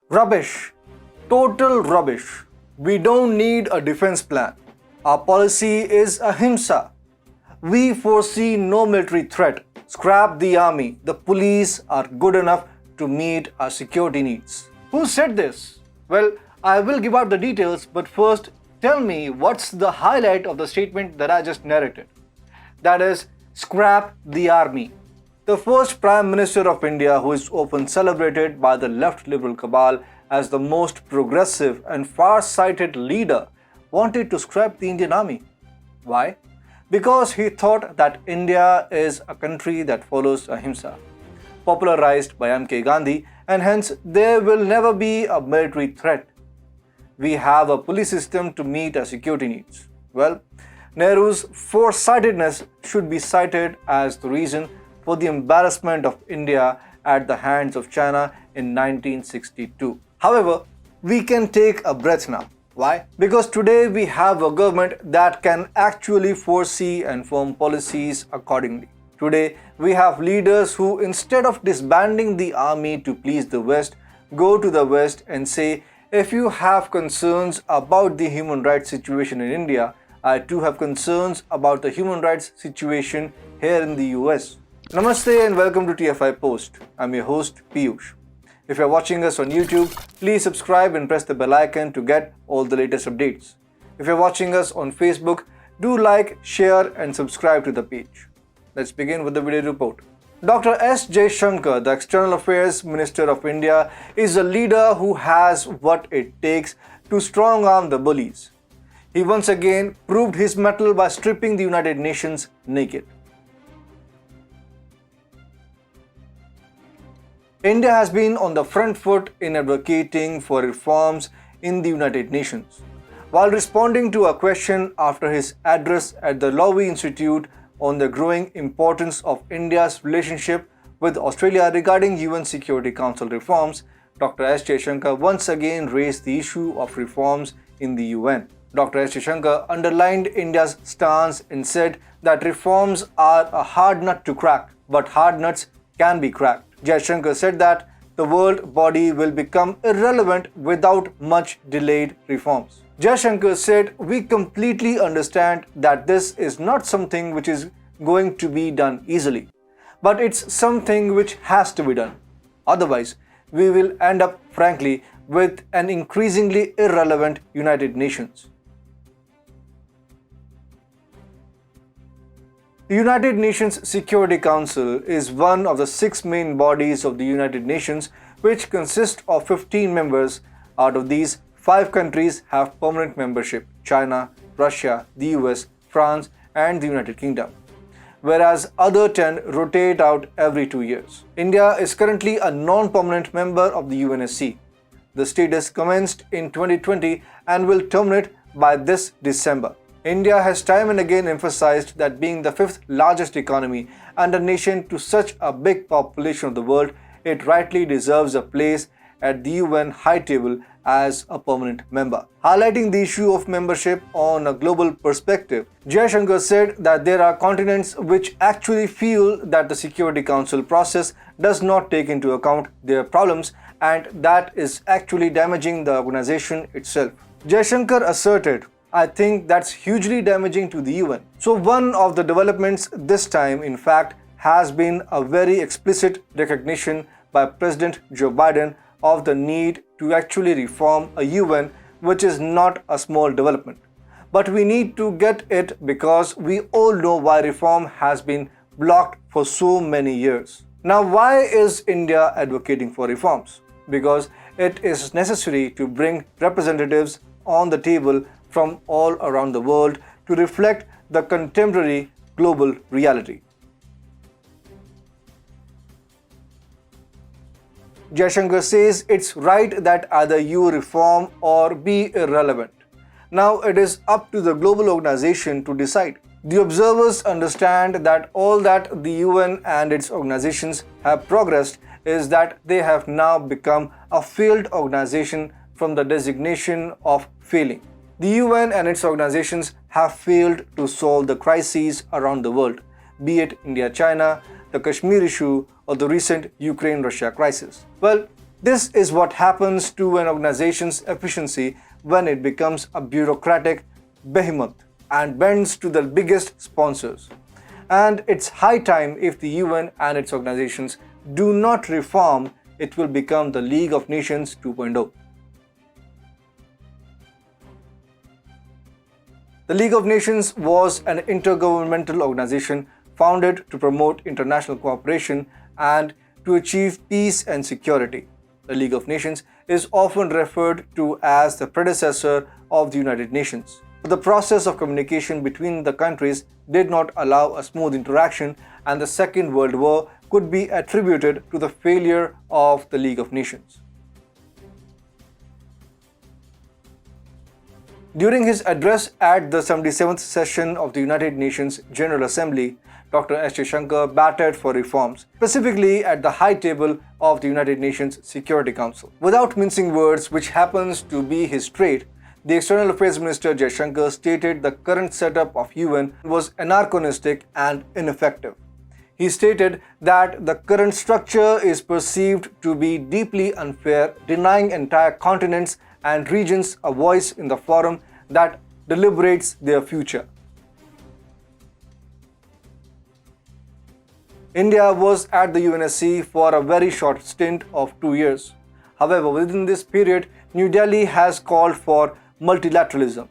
Rubbish. Total rubbish. We don't need a defense plan. Our policy is ahimsa. We foresee no military threat. Scrap the army. The police are good enough to meet our security needs. Who said this? Well, I will give out the details, but first tell me what's the highlight of the statement that I just narrated. That is, scrap the army. The first Prime Minister of India who is often celebrated by the left liberal cabal as the most progressive and far-sighted leader wanted to scrap the Indian army. Why? Because he thought that India is a country that follows ahimsa, popularized by M.K. Gandhi, and hence there will never be a military threat. We have a police system to meet our security needs. Well, Nehru's foresightedness should be cited as the reason for the embarrassment of India at the hands of China in 1962. However, we can take a breath now. Why? Because today we have a government that can actually foresee and form policies accordingly. Today, we have leaders who, instead of disbanding the army to please the West, go to the West and say, if you have concerns about the human rights situation in India, I too have concerns about the human rights situation here in the US. Namaste and welcome to TFIPost. I'm your host, Piyush. If you're watching us on YouTube, please subscribe and press the bell icon to get all the latest updates. If you're watching us on Facebook, do like, share and subscribe to the page. Let's begin with the video report. Dr. S. Jaishankar, the External Affairs Minister of India, is a leader who has what it takes to strong-arm the bullies. He once again proved his mettle by stripping the United Nations naked. India has been on the front foot in advocating for reforms in the United Nations. While responding to a question after his address at the Lowy Institute on the growing importance of India's relationship with Australia regarding UN Security Council reforms, Dr. S. Jaishankar once again raised the issue of reforms in the UN. Dr. S. Jaishankar underlined India's stance and said that reforms are a hard nut to crack, but hard nuts can be cracked. Jaishankar said that the world body will become irrelevant without much delayed reforms. Jaishankar said, we completely understand that this is not something which is going to be done easily, but it's something which has to be done. Otherwise, we will end up, frankly, with an increasingly irrelevant United Nations. The United Nations Security Council is one of the 6 main bodies of the United Nations, which consist of 15 members. Out of these, 5 countries have permanent membership: China, Russia, the US, France, and the United Kingdom, whereas other 10 rotate out every 2 years. India is currently a non-permanent member of the UNSC. The status commenced in 2020 and will terminate by this December. India has time and again emphasized that being the 5th largest economy and a nation to such a big population of the world, it rightly deserves a place at the UN high table as a permanent member. Highlighting the issue of membership on a global perspective, Jaishankar said that there are continents which actually feel that the Security Council process does not take into account their problems, and that is actually damaging the organization itself. Jaishankar asserted, I think that's hugely damaging to the UN. So one of the developments this time, in fact, has been a very explicit recognition by President Joe Biden of the need to actually reform a UN, which is not a small development. But we need to get it because we all know why reform has been blocked for so many years. Now, why is India advocating for reforms? Because it is necessary to bring representatives on the table from all around the world to reflect the contemporary global reality. Jaishankar says it's right that either you reform or be irrelevant. Now it is up to the global organization to decide. The observers understand that all that the UN and its organizations have progressed is that they have now become a failed organization from the designation of failing. The UN and its organizations have failed to solve the crises around the world, be it India-China, the Kashmir issue, or the recent Ukraine-Russia crisis. Well, This is what happens to an organization's efficiency when it becomes a bureaucratic behemoth and bends to the biggest sponsors. And it's high time if the UN and its organizations do not reform, it will become the League of Nations 2.0. The League of Nations was an intergovernmental organization founded to promote international cooperation and to achieve peace and security. The League of Nations is often referred to as the predecessor of the United Nations. But the process of communication between the countries did not allow a smooth interaction, and the Second World War could be attributed to the failure of the League of Nations. During his address at the 77th session of the United Nations General Assembly, Dr. Jaishankar batted for reforms, specifically at the high table of the United Nations Security Council. Without mincing words, which happens to be his trait, the External Affairs Minister Jaishankar stated the current setup of UN was anachronistic and ineffective. He stated that the current structure is perceived to be deeply unfair, denying entire continents and regions a voice in the forum that deliberates their future. India was at the UNSC for a very short stint of 2 years. However, within this period, New Delhi has called for multilateralism.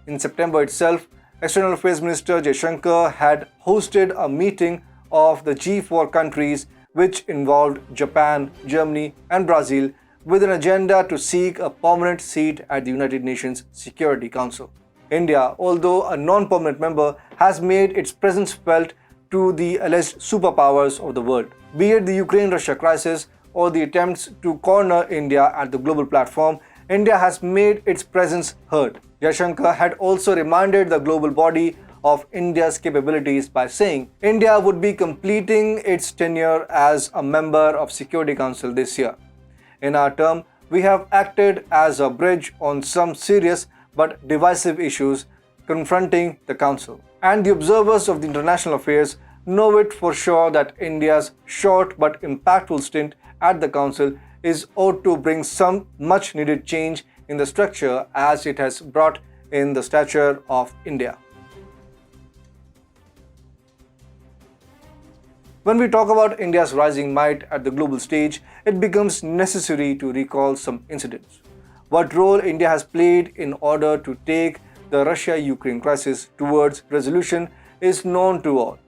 In September itself, External Affairs Minister Jaishankar had hosted a meeting of the G4 countries, which involved Japan, Germany, and Brazil, with an agenda to seek a permanent seat at the United Nations Security Council. India, although a non-permanent member, has made its presence felt to the alleged superpowers of the world. Be it the Ukraine-Russia crisis or the attempts to corner India at the global platform, India has made its presence heard. Jaishankar had also reminded the global body of India's capabilities by saying India would be completing its tenure as a member of Security Council this year. In our term, we have acted as a bridge on some serious but divisive issues confronting the Council. And the observers of the international affairs know it for sure that India's short but impactful stint at the Council is ought to bring some much needed change in the structure as it has brought in the stature of India. When we talk about India's rising might at the global stage, it becomes necessary to recall some incidents. What role India has played in order to take the Russia-Ukraine crisis towards resolution is known to all.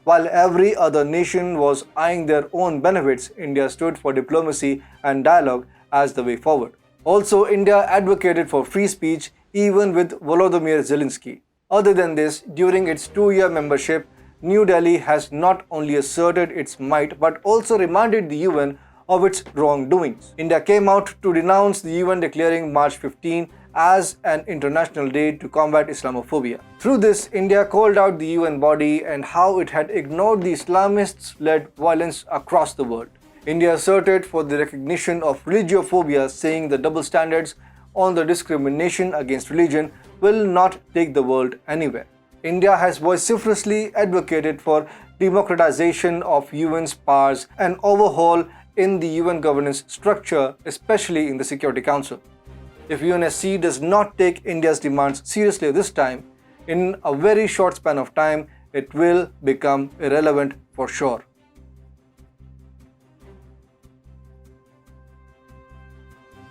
While every other nation was eyeing their own benefits, India stood for diplomacy and dialogue as the way forward. Also, India advocated for free speech even with Volodymyr Zelensky. Other than this, during its 2-year membership, New Delhi has not only asserted its might but also reminded the UN of its wrongdoings. India came out to denounce the UN declaring March 15 as an international day to combat Islamophobia. Through this, India called out the UN body and how it had ignored the Islamists-led violence across the world. India asserted for the recognition of religiophobia, saying the double standards on the discrimination against religion will not take the world anywhere. India has vociferously advocated for democratization of UN's powers and overhaul in the UN governance structure, especially in the Security Council. If UNSC does not take India's demands seriously this time, in a very short span of time, it will become irrelevant for sure.